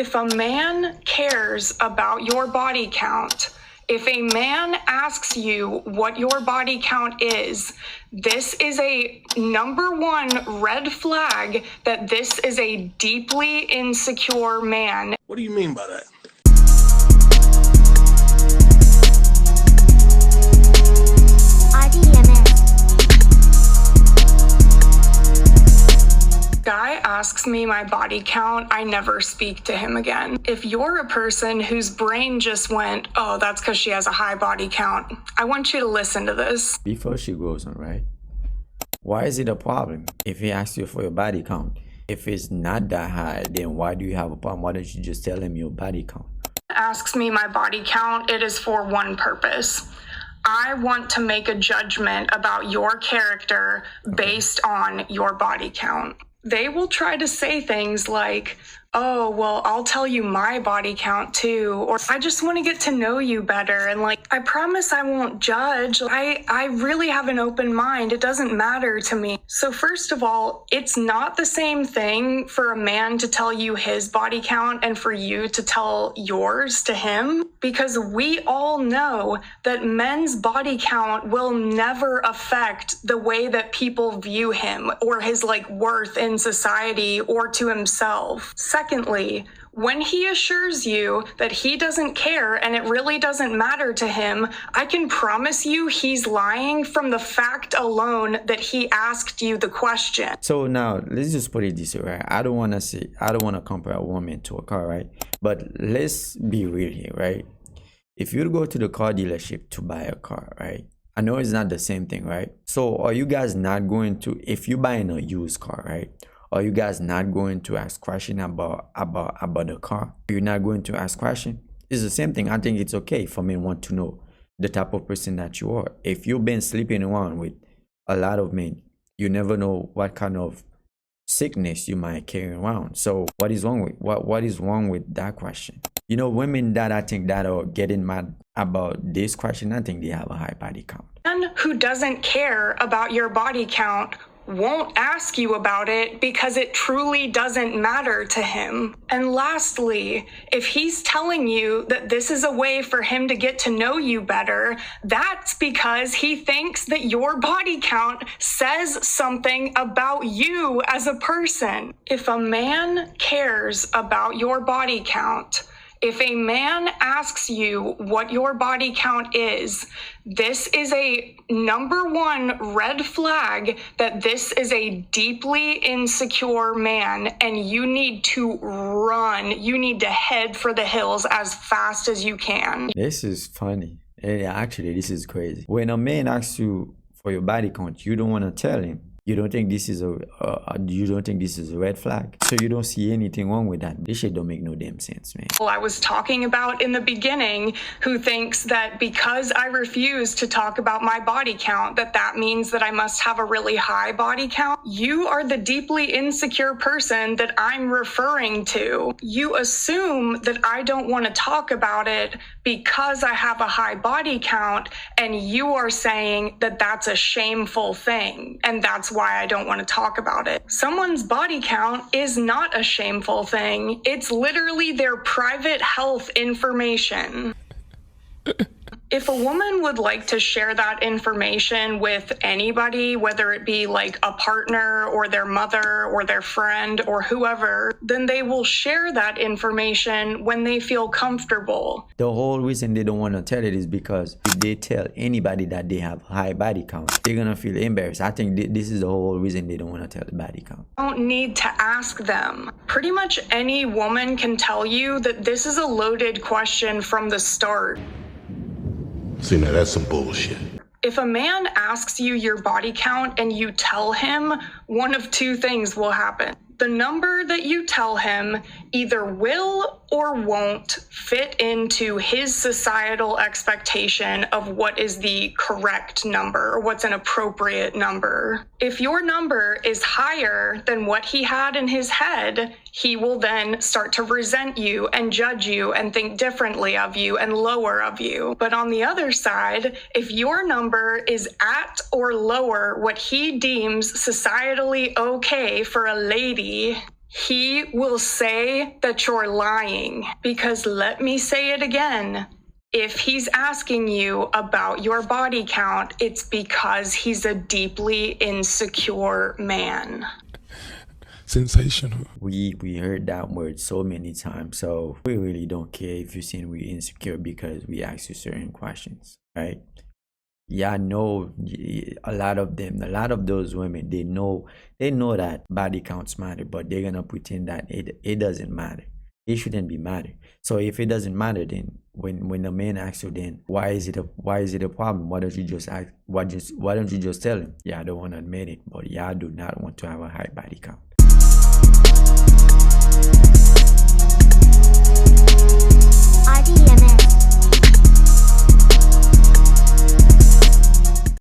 If a man cares about your body count, if a man asks you what your body count is, this is a number one red flag that this is a deeply insecure man. What do you mean by that? Guy asks me my body count, I never speak to him again. If you're a person whose brain just went, oh, that's because she has a high body count, I want you to listen to this. Before she goes on, right? Why is it a problem if he asks you for your body count? If it's not that high, then why do you have a problem? Why don't you just tell him your body count? Asks me my body count, it is for one purpose. I want to make a judgment about your character based on your body count. They will try to say things like, oh, well, I'll tell you my body count too, or I just want to get to know you better, and like, I promise I won't judge. I really have an open mind. It doesn't matter to me. So first of all, it's not the same thing for a man to tell you his body count and for you to tell yours to him, because we all know that men's body count will never affect the way that people view him or his like worth in society or to himself. Secondly, when he assures you that he doesn't care and it really doesn't matter to him, I can promise you he's lying from the fact alone that he asked you the question. So now let's just put it this way, right? I don't want to compare a woman to a car, right? But let's be real here, right? If you go to the car dealership to buy a car, right? I know it's not the same thing, right? So are you guys not going to, if you're buying a used car, right? Are you guys not going to ask questions about the car? You're not going to ask questions? It's the same thing. I think it's okay for men want to know the type of person that you are. If you've been sleeping around with a lot of men, you never know what kind of sickness you might carry around. So what is wrong with what is wrong with that question? You know, women that I think that are getting mad about this question, I think they have a high body count. Man who doesn't care about your body count won't ask you about it because it truly doesn't matter to him. And lastly, if he's telling you that this is a way for him to get to know you better, that's because he thinks that your body count says something about you as a person. If a man cares about your body count, if a man asks you what your body count is, this is a number one red flag that this is a deeply insecure man, and you need to run. You need to head for the hills as fast as you can. This is funny. Actually, this is crazy. When a man asks you for your body count, you don't want to tell him. You don't think this is a red flag? So you don't see anything wrong with that? This shit don't make no damn sense, man. Well, I was talking about in the beginning who thinks that because I refuse to talk about my body count, that means that I must have a really high body count. You are the deeply insecure person that I'm referring to. You assume that I don't want to talk about it because I have a high body count, and you are saying that that's a shameful thing, and that's why I don't want to talk about it. Someone's body count is not a shameful thing. It's literally their private health information. If a woman would like to share that information with anybody, whether it be like a partner or their mother or their friend or whoever, then they will share that information when they feel comfortable. The whole reason they don't want to tell it is because if they tell anybody that they have high body count, they're going to feel embarrassed. I think this is the whole reason they don't want to tell the body count. Don't need to ask them. Pretty much any woman can tell you that this is a loaded question from the start. See, now that's some bullshit. If a man asks you your body count and you tell him, one of two things will happen. The number that you tell him either will or won't fit into his societal expectation of what is the correct number or what's an appropriate number. If your number is higher than what he had in his head, he will then start to resent you and judge you and think differently of you and lower of you. But on the other side, if your number is at or lower what he deems societally okay for a lady, he will say that you're lying because let me say it again. If he's asking you about your body count, it's because he's a deeply insecure man. Sensational. We heard that word so many times, so we really don't care if you're saying we're insecure because we ask you certain questions, right? Yeah, I know a lot of those women, they know that body counts matter, but they're gonna pretend that it doesn't matter. It shouldn't be matter. So if it doesn't matter, then when the man asks you, then why is it a problem? Why don't you just ask? Why don't you just tell him? Yeah, I don't want to admit it, but yeah, I do not want to have a high body count. RDMS.